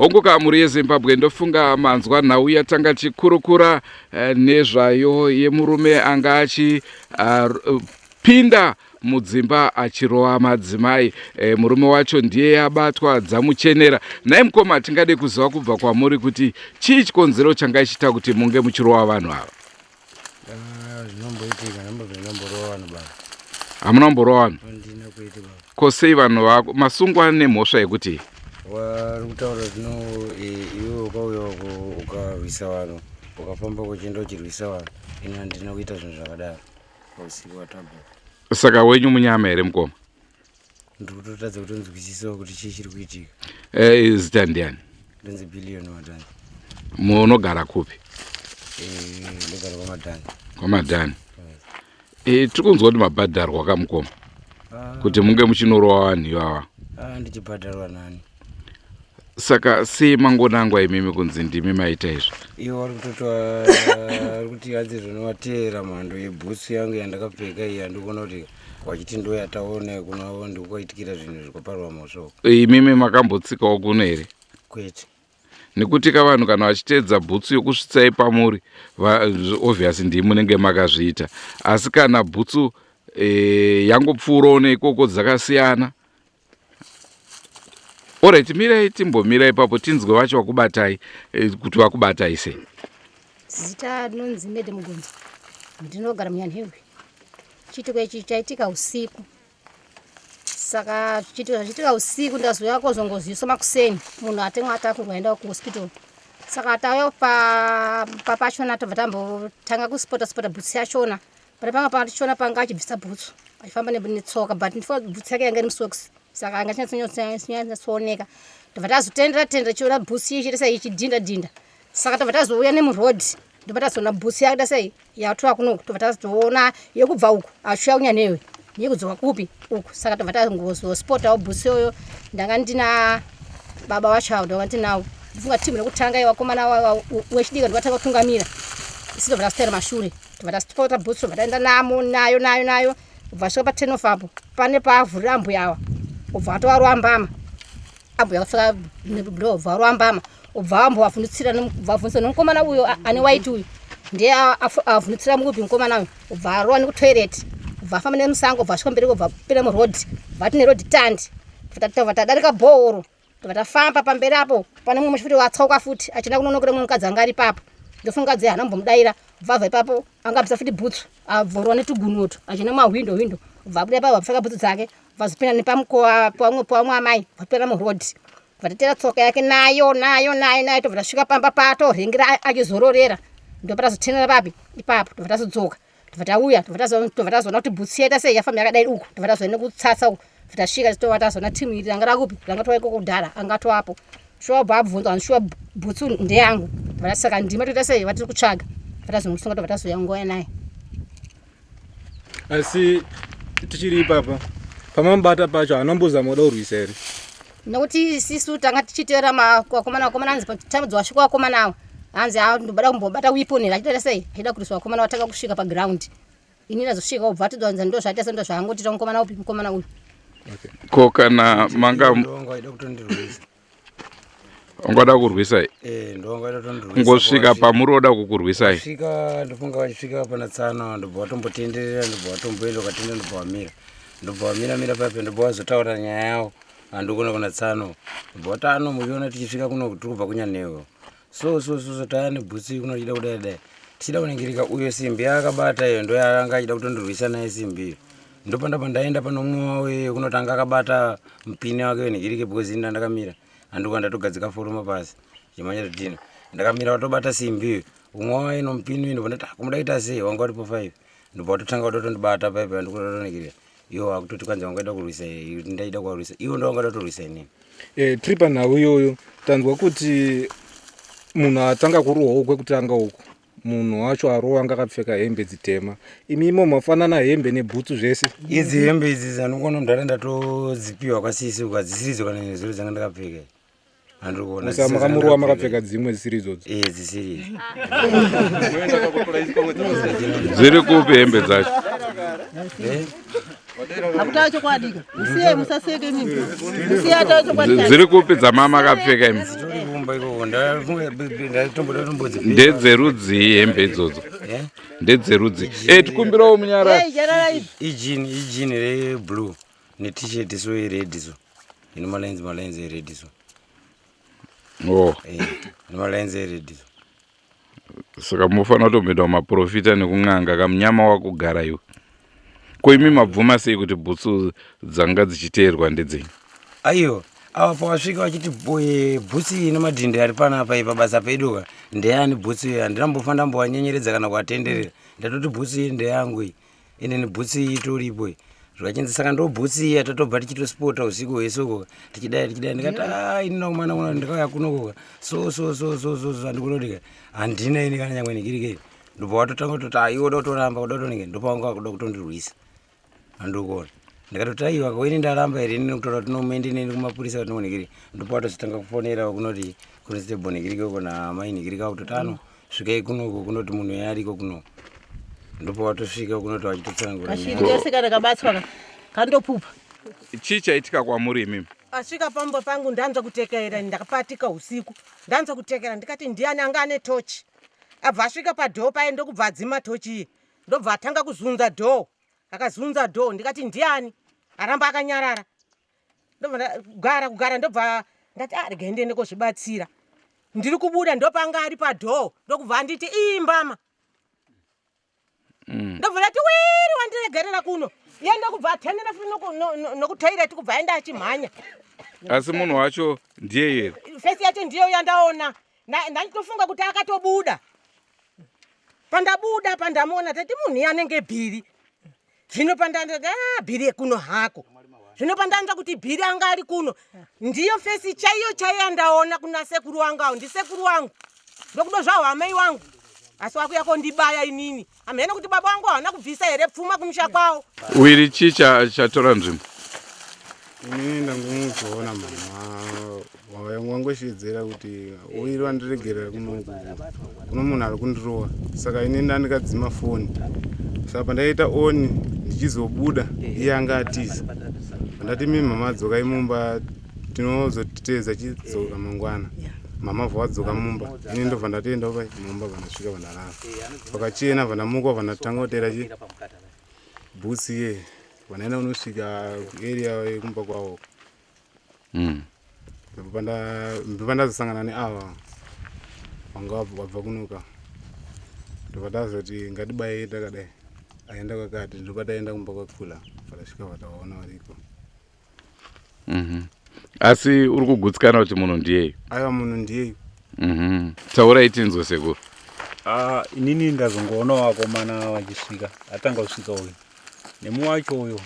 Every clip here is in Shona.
Bongoka muri yeZimbabwe ndofunga manzwa nhau yatanga chikurukura nezvayo yemurume anga achipinda mudzimba achirowa madzimai. Murume wacho ndiye abatwa dzamuchenera. Naye mukoma tingade kuziva kubva kwamuri kuti chii chikonzero changa chiita kuti munge muchirowa vanhu ava? Hamuna mborowa vanhu? Kosei vanhu vako masungwa nemhosva yekuti warikutaura zvino iwe ukauya ukarwisa vanhu ukafamba kuchienda uchirwisa vanhu ini handina kuita zvinhu zvakadaro pausiku watabva. Saka wenyu munyama here mukoma? Ndikutotadza kuti nzwisisa kuti chii chiri kuitika. Zita ndiani? Ndinzi Billion Madhani. Munogara kupi? Ndogara kwaMadhani. KwaMadhani. Tirikunzwa kuti mabhadharwa kamukoma kuti munge muchinorowa vanhu ivava. Ndichibhadharwa nani. Saka sei mangonangwa imimi kunzi ndimi maita izvo? Iwo warikutotaura kuti hadzi zvinovateera mhando yebhutsu yangu yandakapfeka iyi handikuona kuti wachiti ndo yataona kuno ndikukaitikira zvinhu zvikaparwa mhosva. Imimi makambotsikawo kuno here? Kwete. Nekuti vanhu kana vachiteedza bhutsu yokusvitsai pamuri obviously ndimi munenge makazviita, asi kana bhutsu yangopfuurawo neikoko dzakasiyana. Alright, mirai timbomirai ipapo tinzwe vacho vakubatai kuti vakubatai sei. Zita rinonzi Mede Mugunzi. Ndinogara muNyanhewe. Chitiko ichi chaitika usiku. Saka chitika usiku ndazouya kozongoziswa makuseni. Munhu atemwa atakurwa aenda kuhospital. Saka atauya papachona tobva tambotanga kuspota bhutsu yachona. Pane panga pachona panga achibvisa bhutsu. Achifamba netsoka but bhutsu yake yanga iri musokisi. Saka anga chinyatsoneka. Tobva tazotendera chiona bhutsu ichi sei ichidhinda. Saka tobva tazouya nemurodhi. Ndobva tazoona bhutsu yake sei yatora kunoku. Tobva tazoona yekubva uku achiuya kuNyanhewe. Yekudzoka kupi uku. Saka tobva tazospota bhutsu yoyo. Ndanga ndina baba wacho ndanga ndinawo. Ndifunga timu rekutanga yevakomana wechidika ndikatanga kutungamira. Isi tobva tasitera mashure. Tobva taspota bhutsu tobva taenda nayo. Ubva svika pa10 of apo pane pavhurira ambuya ava ubva atovarwa mbama ambuya akapfeka neblo ubva varwa mbama ubva ambo avhunitsira nomukomana uyo ane waiti uyu ndiye avhunitsira mukupi mukomana uyu ubva arwa nekutoilet ubva afamba nemusango ubva asvika mberi ubva pera murodhi ubva tine rodhi tandi tobva tadarika bhohoro tobva tafamba pamberi apo pane mumwe futi watsauka futi achienda kunonokera mumwe mukadzi anga ari ipapo ndofunga dze hana mbomudaira ubva ipapo angabvisa futi bhutsu avhurwa netugunuto achienda mahwindo ubva abuda ipapo apfeka bhutsu dzake ubva azopinda nepamukova pamwe amai vapera murodhi ubva tatera tsoka yake nayo tobva tasvika pamba patorengera achizororera ndobva tazotenera papi ipapo tobva tazodzoka tobva tauya tobva tazoona kuti bhutsu yaita sei yafamba yakadai uku tobva tazoenda kutsatsa uku tobva tasvika tobva tazoona timu iri ranga rakupi ranga towa ikoko kudhara anga towapo shuwa ubva abvunzwa shuwa bhutsu ndeyangu tobva tasaka ndima toita sei vatiri kutsvaga tobva tazomusunga tobva tazoya ngoya naye. Asi tichiri ipapa pamambata pacho anombozama kuda kurwisa here? Nokuti isisu tanga tichiteera vakomana hanzi pataimudzo wasvika vakomana ava hanzi ndobada kumbobata wiponera achitoita sei achida kurwisa vakomana vatanga kusvika paground ini ndazosvika ubva atidzanza ndo zvaita sendo zvaangotita mukomana upi mukomana uyu. Ko kana manga ndongaida kutondirwisa ungada kurwisai? Ndongaida kutondirwisa ngosvika pamuroda kukurwisai? Svika ndofunga vachisvika pana tsana ndobva watombotenderera ndobva watomboenda ukatenda ndobva wamira pape ndobva wazotaura nyaya yavo handikuona kuna tsano ndobva watano muchiona tichisvika kuno tiri kubva kuNyanhewe so taya nebhutsu kunodida kudai tichida kuningirika uyo simbi yaakabata iyo ndo yaanga achida kutondirwisa naye simbi ndopanda pandaenda pano mumwe wawo kunotanga akabata mupini wake wenhigirike because ini ndakamira handikuwa ndatogadzika foroma pasi chimanya totino ndakamira watobata simbi umwe wawo ino mupini uyu ndobva ndati kumudaita sei wanga waripo 5 ndobva watotanga kutotondibata paipa handikuona totonikirira iwo akutoti kwanza wangaida kurwisa ndaida kuwarwisa iwo ndo wangada kutorwisa inini. Tiri panhau iyoyo tanzwa kuti munhu atanga kurohwa kwekutanga uku munhu wacho arowa anga akapfeka hembe dzitema imimo mafanana hembe nebhutsu zvese idzi hembe idzi dzanongona mudhara ndatodzipiwa kwasisi ukadzisiridzo kana nezuro dzanga ndakapfeka handikuona saka makamurowa makapfeka dzimwe dzisiri idzodzo? Dzisiri dziri kupi hembe dzacho? Hakutacho kwadika. Usiye musaseke mimi. Usiye atacho kwadika. Dziri kupi dzamama akapfeka imi? Dzitori kumba ikoko ndatombodzi ndedzerudzi hembe idzodzo ndedzerudzi tikumbirawo munyara ijini reblue netisheti so ired so ine malenzi ered so nemalenzi ered so saka munofanira kutomboenda kumaprofita nekung'anga kamunyama wakugara iwe. Ko imi mabvuma sei kuti bhutsu dzanga dzichiteerwa ndedzenyu? aiyo ava pawasvika vachiti bhutsi ine madhindi ari panapa ipa basa peduka ndeyani bhutsi iyi handinambofa ndambowanyenyeredza kana kuvatenderera ndatoti bhutsi iyi ndeyangu iyi ine ni bhutsi iyi itoripo iyi zvakachinzi saka ndo bhutsi iyi atatobva tichitospota usiku hwesoko tichidai ndikati inina kumana ndikauya kunokoka so handikunodika handina ini kana nyangwe nikirikei ndobva watotanga kutoti iwoda kutoramba kuda kutonenge ndopanga kuda kutondirwisa handikuona ndikatoti aiwa kaini ndaramba here ini kutora kuti nomendi neni kumapurisa kuti nonekiri ndopa watozotanga kufonera kunoti kunestable nekirike kuna mai nekirika kutoti svikai kunoko kunoti munhu yariko kunoko ndopa watosvika kunoti vachitotsanangura kabatswa kandopupa chii chaitika kwamuri imimi? asvika pambo pangu ndanza kutekera ndakapatika usiku ndanza kutekera ndikati ndiani anga ane tochi abva asvika padhoo paye ndokubva adzima tochi iye ndobva atanga kuzunza dhoo akazunza dhoo ndikati ndiani aramba akanyarara ndobva kugara ndobva ndati regai ndiende kozvibatsira ndiri kubuda ndopanga ari padhoo ndokubva anditi imbama ndobva ndati wiri wandiregerera kuno iye ndokubva atenera nokutoireti kubva aenda achimhanya. Asi munhu wacho ndiye here? Fesi yacho ndiyo yandaona ndachitofunga kuti akatobuda pandabuda pandamuona tati munhu anenge bhiri zvino pandandati bhiri yekuno hako zvino pandanza kuti bhiri anga ari kuno ndiyo fesi chaiyo yandaona kuna sekuru wangu awo ndisekuru wangu ndokudo zvawo amai wangu asi wakuya kondibaya inini amene kuti baba wangu haana kubvisa here pfuma kumusha kwawo. Wiri chii chatora nzvimbo? inini ndangomuzoona mama wangoshidzera kuti uiri wandiregerera kunoku kuno munhu ari kundirowa saka ini ndandikadzima foni saka pandaita oni ndichizobuda iye anga atiza ndati mimi mama adzokai mumba tinozotitedza chidzoka mangwana mama vho adzoka mumba ini ndobva ndatoenda mumba vandasvika vandarara pakachena vandamuka vandatanga kutera bhutsi iye vanaenda unosvika area yekumba kwavo pandazosangana neava vanga wabva kunoka ndobva ndazoti ngatibaye takadai aenda kwakati ndobva taenda kumba kwakula vadasvika vatawaona variko. Asi uri kugutsikana kuti munhu ndiyeyo? Aiwa munhu ndiyeyo. Taurai tinzwe sekuru. Inini ndazongoona vakomana vachisvika atanga kusvika uyu nemuwacho uyo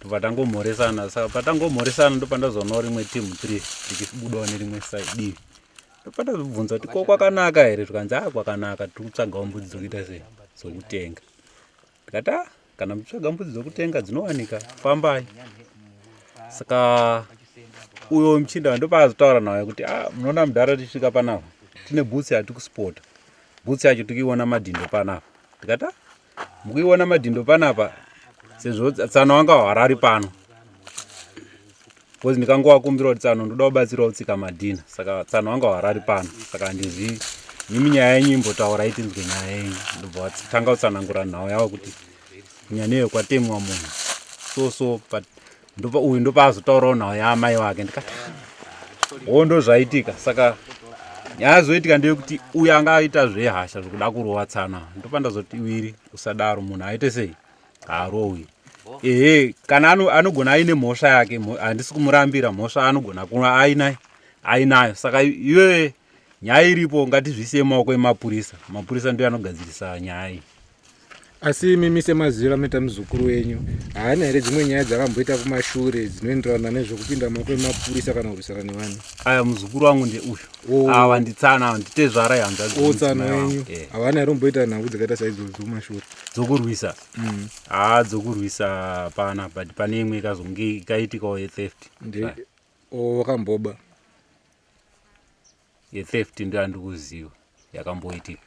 ndobva tangomhoresana saka patangomhoresana ndopandazoona rimwe timu 3 ndichibudawo nerimwe divi ndopa ndazobvunza kuti ko kwakanaka here tikanzi kwakanaka tiri kutsvagawo mbudzi dzokuita sei dzokutenga ndikati kana muchitsvaga mbudzi dzokutenga dzinowanika fambai saka uyo muchinda ndopa azotaura naye kuti munoona mudhara tichisvika panapa tine bhutsi yatikuspota bhutsi yacho tikiona madhindo panapa ndikati mukuiona madhindo panapa sezvo tsano wanga hwarari pano kozi ndikangowakumbira kuti tsano ndoda kubatsirawo tsika madhina saka tsano wanga hwarari pano saka handizii nimi nyaya yenyu imbotaurai tinzwe nyaya yenyu ndobva watanga kutsanangura nhau yavo kuti nyaya neyo kwatemwa munhu ndopa uyu ndopa azotaurawo nhau yaamai wake ndikati ndo zvaitika saka nyaya zoitika ndeyekuti uyu anga aita zvehasha zvokuda kurova tsana ndopa ndazoti iwiri usadaro munhu aite sei harowi kana anogona aine mhosva yake handisi kumurambira mhosva anogona kuva ainayo saka iwe nyaya iripo ngatizvisiye maoko emapurisa mapurisa ndiyo anogadzirisa nyaya iyi. Asi mimi semazivira meta muzukuru wenyu haana here dzimwe nyaya dzakamboita kumashure dzinoenderana nezvokupinda maoko emapurisa kana kurwisana nevanhu? Aya muzukuru wangu ndeuyu ava nditsana nditezvara yanzatsana wenyu havana here kumboita nhangu dzakaita saidzodzo kumashure dzokurwisa dzokurwisa pana but pane imwe ikazonge ikaitikawo yetheft wakamboba yetheft ndio handikuziva yakamboitika.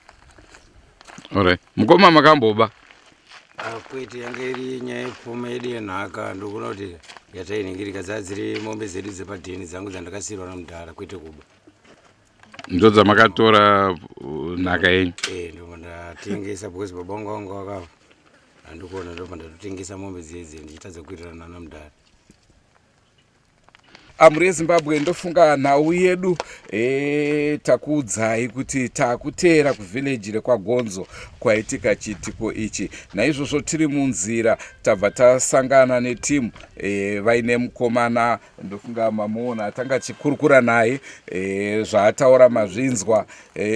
Alright. Mukoma makamboba? Kwete yanga iri nyaya yepfuma yedu yenhaka ndokuona kuti yatainingirika dzadziri mombe dzedu dzepadheni dzangu dzandakasiyirwa namudhara kwete kuba ndodzamakatora nhaka yenyu. Ndo ndatengesa because baba vangu vangu vakafa, handikuona ndobva ndatotengesa mombe dzedzi ndichitadza kuitirana namudhara. Amuri yeZimbabwe, ndofunga nhau yedu takuudzai kuti takuteera kuvhileji rekwagonzo kwaitika chiitiko ichi. Naizvozvo tiri munzira tabva tasangana netimu vaine mukomana, ndofunga mamuona atanga chikurukura naye zvaataura mazvinzwa.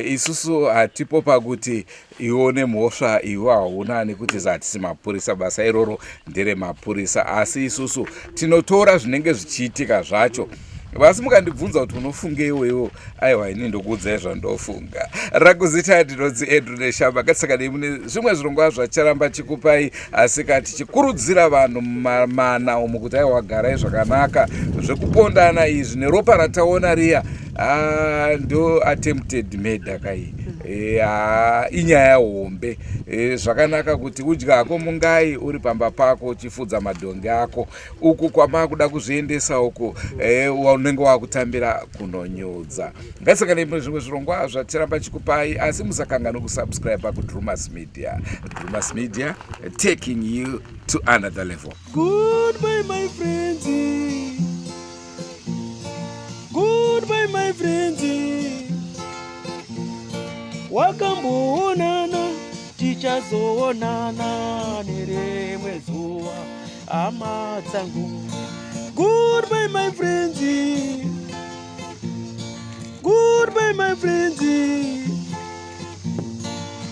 Isusu hatipo pakuti iwo nemhosva iwo hauna, nekuti hatisi mapurisa, basa iroro ndere mapurisa, asi isusu tinotora zvinenge zvichiitika zvacho. Vasi mukandibvunza kuti unofungei iwewo, aiwa ini ndokuudzai zvandofunga. Rakuzita ndinonzi Andrew Neshamba, katisaka nemune zvimwe zvirongwa zvacharamba chikupai, asi kati chikurudzira vanhu mana umu kuti aiwa garai zvakanaka, zvekupondana izvi neropa rataona riya ndo attempted murder kai. Inyaya hombe. Zvakanaka kuti udya hako mungai uri pamba pako uchifudza madhongi ako, uku kwamakuda kuzviendesa uku unenge wakutambira kunonyudza. Ngatisaka nemune zvimwe zvirongwa zvatiramba chikupai, asi musakanganwa kusubscribe kuDrumas Media. Drumas Media, taking you to another level. Goodbye my friends, goodbye my friends, wakamboonana tichazoonana nerimwe zuva, hama dzangu. Goodbye my friends, goodbye my friends,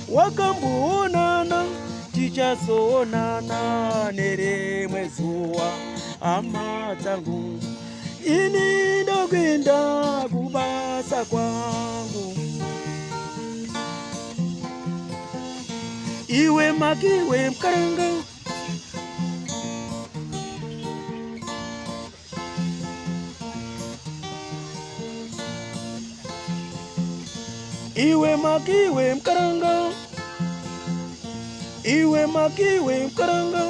wakamboonana tichazoonana nerimwe zuva, hama dzangu. Ini ndokwenda kubasa kwangu, iwe makiwe mkaranga, iwe makiwe mkaranga, iwe makiwe mkaranga.